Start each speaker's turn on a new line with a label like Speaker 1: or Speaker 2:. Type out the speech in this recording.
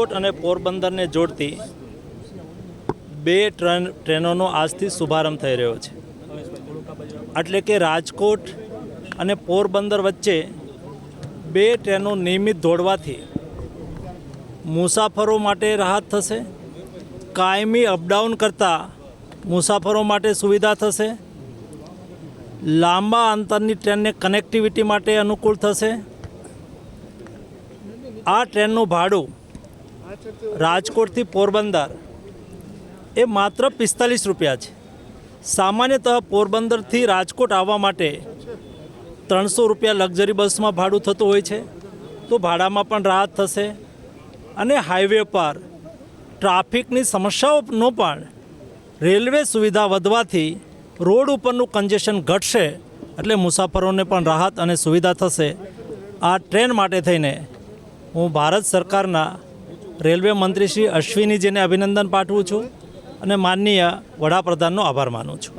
Speaker 1: રાજકોટ અને પોરબંદરને જોડતી બે ટ્રેનોનો આજથી શુભારંભ થઈ રહ્યો છે. એટલે કે રાજકોટ અને પોરબંદર વચ્ચે બે ટ્રેનો નિયમિત દોડવાથી મુસાફરો માટે રાહત થશે, કાયમી અપડાઉન કરતા મુસાફરો માટે સુવિધા થશે, લાંબા અંતરની ટ્રેનને કનેક્ટિવિટી માટે અનુકૂળ થશે. આ ટ્રેનનું ભાડું રાજકોટથી પોરબંદર એ માત્ર 45 રૂપિયા છે. સામાન્યતઃ પોરબંદરથી રાજકોટ આવવા માટે 300 રૂપિયા લક્ઝરી બસમાં ભાડું થતું હોય છે, તો ભાડામાં પણ રાહત થશે અને હાઈવે પર ટ્રાફિકની સમસ્યાઓનો પણ રેલવે સુવિધા વધવાથી રોડ ઉપરનું કન્જેશન ઘટશે, એટલે મુસાફરોને પણ રાહત અને સુવિધા થશે. આ ટ્રેન માટે થઈને હું ભારત સરકારના રેલવે મંત્રી શ્રી અશ્વિનીજીને અભિનંદન પાઠવું છું અને માનનીય વડાપ્રધાનનો આભાર માનું છું.